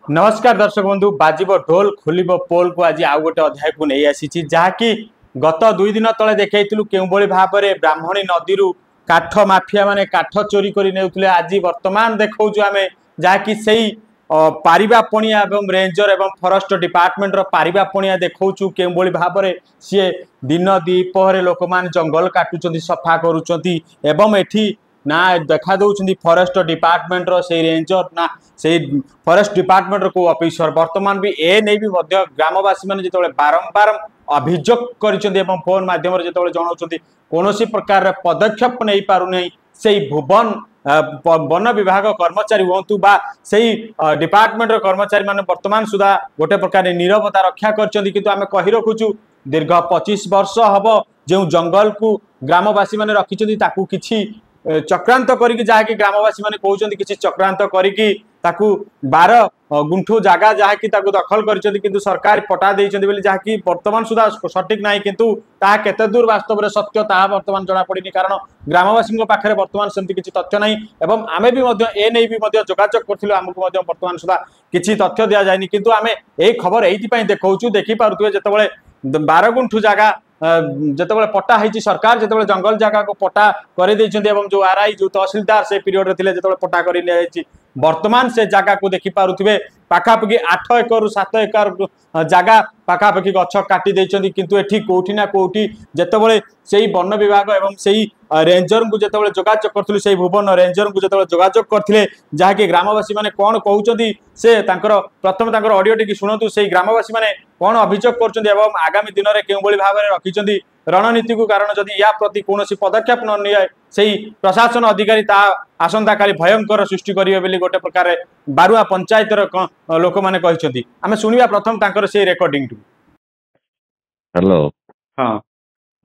नमस्कार दर्शक बंधु बाजिब ढोल खोल पोल को आज आउ गोटे अध्याय को नहीं आसी जहाँकि गत 2 दिन तले देखु के भाव में ब्राह्मणी नदी काठ माफिया माने काठ चोरी कर आज वर्तमान देखा आम जहाँकि से पारिबा पणिया एवं रेंजर एवं फॉरेस्ट डिपार्टमेंट पारिबा पणिया देखा के भाव में सी दिन दीपहर लोक मैंने जंगल काटुंट सफा करुँच ना देखा दौरान फॉरेस्ट डिपार्टमेंट से रेंजर ना से फॉरेस्ट डिपार्टमेंट को ऑफिसर वर्तमान भी ए नहीं भी ग्रामवासी मैंने जो बारंबार अभियोग कर फोन मध्यम जो जनाऊँ कौन प्रकार पदक्षेप नहीं पारना से भुवन वन विभाग कर्मचारी हूँ बा से डिपार्टमेंट कर्मचारी मान वर्तमान सुधा गोटे प्रकार नीरवता रक्षा कर कही रखुचु दीर्घ 25 वर्ष हम जो जंगल को ग्रामवासी मैंने रखी किसी चक्रांत करी जहाँकि ग्रामवासी मैंने कहते किसी चक्रांत करी 12 गुंठु जगह जहाँकि दखल कर सरकार पटा देती जहाँकि वर्तमान सुधा सठिक ना किंतु ताहा केते दूर वास्तव में सत्य ताहा वर्तमान जना पड़नी कारण ग्रामवासी पाखे वर्तमान सेमती किसी तथ्य नहीं एवं आमे भी ए नहीं भी जोगाजोग करूँ आमको वर्तमान सुधा किसी तथ्य दि जाए किंतु आमे ए खबर ये देखा देखिपे जिते 12 गुंठु जगह जिते पट्टा है सरकार जिते जंगल जगह को पट्टा कर जो आरआई जो तहसिलदार से पीरियड थे जो पट्टा कर वर्तमान से जगह को देखिपे पाखापाखि 8 एकड़ रु 7 एकड़ जगह पाखापाखि गछ काटी किंतु एठी कोठी ना कोठी जितेबाला से वन विभाग एवं से रेंजर को जिते जोगाजोग करथिलु से भुवन रेंजर को जिते जोगाजोग करथिले जहाँकि ग्रामवासी माने कौन कहउचंदी से प्रथम ऑडियो टी शुणु से ग्रामवासी माने कौन अभियोग कर आगामी दिन में क्यों भाव में रखिंट रणनीति को कारण जदि या प्रति कौन पदक्षेप न निए से प्रशासन अधिकारी आसंता काली भयंकर सृष्टि करेंगे गोटे प्रकार बारुआ पंचायत लोक मैंने कहते आम शुणा प्रथम से रेकर्डिंग टू हेलो हाँ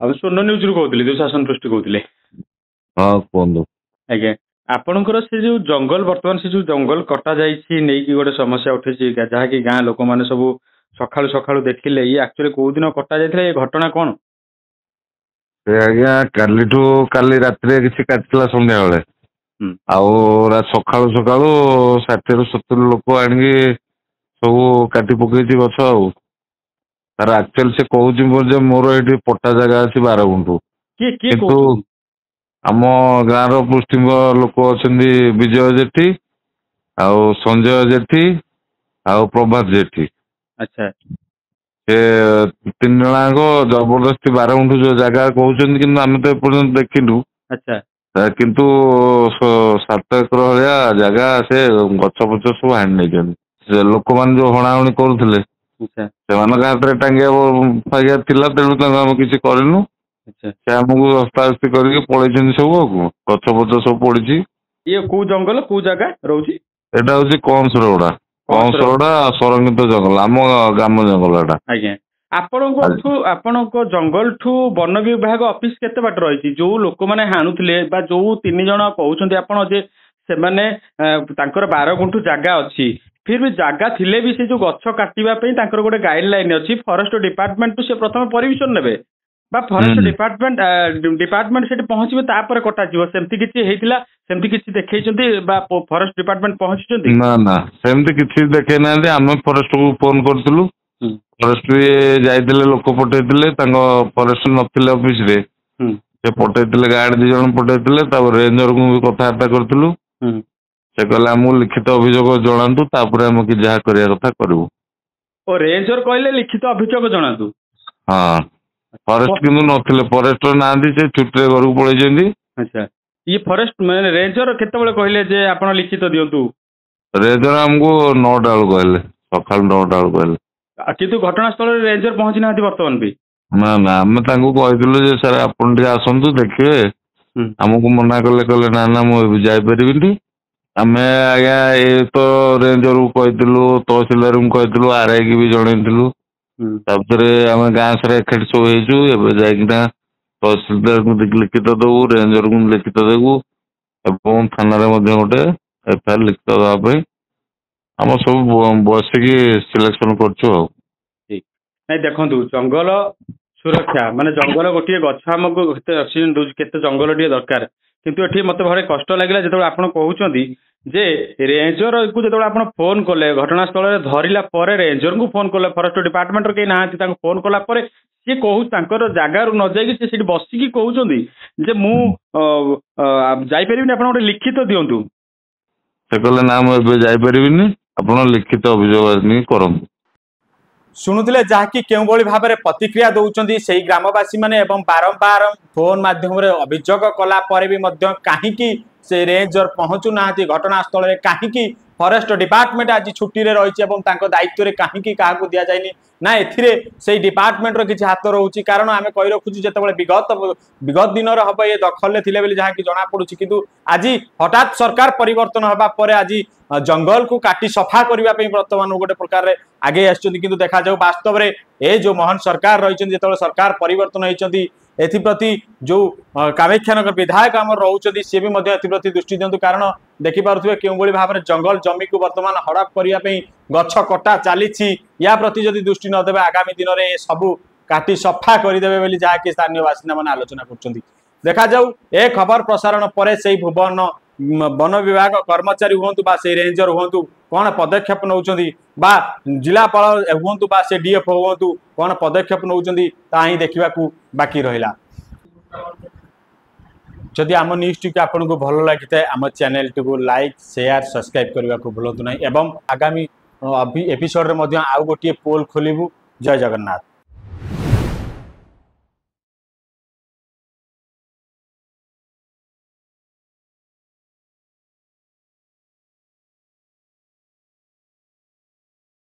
अब स्वर्ण न्यूज रु कहते दुशासन पृष्ठ कहते हाँ कहूँ आज्ञा आपणकर से जो जंगल वर्तमान से जो जंगल कटा नहीं गोटे समस्या उठी जहाँकि गाँ लोक मैंने सब सकाळु सकाळु देखिले ये एक्चुअली को दिन कटा जाइथिला ये घटना कौन आज्ञा काली रात्रि किसी काटला संध्या बेले आउ सकाळु सकाळु 60 ରୁ 70 लोक आनिकी सब काटी पकई गछ तार एक्चुअली से कहूँ मोर ये पट्टा जगह अच्छी 12 गुंठु किंतु आम गाँव पुष्टिंग लोक अच्छा विजय जेठी आउ संजय जेठी आउ प्रभात जेठी अच्छा से 3 जनाक जबरदस्ती 12 गुंठु जो जगह कहते कि आम तो एपर्तंत देखिलु अच्छा किंतु 7 एकड़ भाया जगह से गछ पछ सब हाणी नहीं लोक मान जो हणाहणी करुले से हाथ में टांगिया तेणु आम किसी करनु से आमको हस्ताहस्ती करके पलैं सब गछ पच सब पड़ी ये को जंगल को जगह रोची एटा हूँ कंसरगुड़ा संरक्षित जंगल आम ग्राम जंगल आज्ञा आपण जंगल ठू वन विभाग ऑफिस केते बाट रही जो लोक मैंने हाणुले जो 3 जन कहते आपण जे से 12 गुंठु जगह अच्छी फिर भी जगह थिले भी से जो गछ काटिबा गोटे गाइडलाइन अच्छी फॉरेस्ट डिपार्टमेंट से प्रथम परमिशन नेबे फॉरेस्ट डिपार्टमेंट से पहुंचे तापर कटा सेमती किसी होता सेमती किसी देखते फॉरेस्ट डिपार्टमेंट पहुंची ना ना सेमती किसी देखे ना आम फॉरेस्ट को फोन करूँ फॉरेस्ट भी जाते लोक पठे फॉरेस्ट नथिले ऑफिस रे से पठे गार्ड 2 जन पठे रेंजर को भी कथबार्ता करूँ से कहले आमको लिखित अभियोग जनातु आम कि जहाँ करवा कथा करूँ रेंजर कहले लिखित अभियोग जनातु हाँ फॉरेस्ट किंतु नथिले फॉरेस्टर ना से छुट्टी घर को पलैंती अच्छा ये फॉरेस्ट मैंने रेंजर केतेबेले कहले जे आपण लिखित दियंतु रेंजर हमको 9टा बेलू कहले सकाल 9टा बेलू कहले किंतु घटनास्थल रेंजर पहुंची ना बर्तमान भी ना ना आम कहलु सर आपन आसतु देखिए आमको मना कले कहले ना ना मुझे जापरि आम आज्ञा ये तो रेंजर को कहलु तहसिलदार को कहलु आरआई की भी जनइलु आम गाँ सारा एकाठी सब हो जाइना तहसिलदार को लिखित देवु रेंजर को लिखित देवु एवं थाना गोटे एफआईआर लिखित देवाई आम सब बसिकी सिलेक्शन कर देखु जंगल सुरक्षा माने जंगल गोटे गछ आमको ऑक्सीजन दूसरी केते जंगल टे दरकार किंतु एठी मते भारी कष्ट लागिला जेतबे आपण कहउचंदी जे रेंजर को जेतबे आपण फोन कले घटनास्थल रे धरिला परे रेंजर को फोन कले फॉरेस्ट डिपार्टमेंट रे के नाहंती ताको फोन कला परे सी कहू तांकर जागा रु न जाई कि सीटी बसिकी कहउचंदी जे मु जाई परिबिनी आपण ओटे लिखित दियंतु से कहले ना मु एबे जाई परिबिनी आपण लिखित अभियोग करंतु शुणुले जहाँकि केउ भली भाव में प्रतिक्रिया दौरान से ग्रामवासी माने एवं बारंबार फोन माध्यम अभियोग कला परे भी मध्य कहीं से रेंजर पहुँचु ना घटनास्थल में कहीं फॉरेस्ट डिपार्टमेंट आज छुट्टी रे रही दायित्व में कहीं क्या दि जाए ना ए डिपार्टमेंट रो किसी हाथ रोचे कारण आम कही रखुचु जो विगत दिन हम ये दखल थे जहाँ कि जना पड़ुछि किंतु आज हठात सरकार परिवर्तन होगा पर आज जंगल को काटी सफा करने बर्तमान गोटे प्रकार आगे आसुँच देखा जाऊ वास्तव में ये जो महान सरकार रही जो सरकार परिवर्तन होती एप्रति जो कामाक्षानगर विधायक आम रोचे सी भी एप्रति दृष्टि दिंतु कारण देखिपे क्यों भाव में जंगल जमी को बर्तमान हड़प करने गछ कटा चली या प्रति जदि दृष्टि नदेवे आगामी दिन में सबू काटी सफा करदे जहाँकि स्थानीय बासिंदा मैंने आलोचना कर देखा जाऊ ए खबर प्रसारण पर से भुवन वन विभाग कर्मचारी हूँ से रेंजर हूँ कौन पदक्षेप नौ जिलापाल हूँ से डीएफओ हूँ कौन पदक्षेप नौ देखा बाकी रहा जदि आम न्यूज टी आपन को भल लगी था आम चैनल टी को लाइक शेयर सब्सक्राइब करने को भूलु ना एवं आगामी एपिसोड रे आउ गोटे पोल खोलू। जय जगन्नाथ।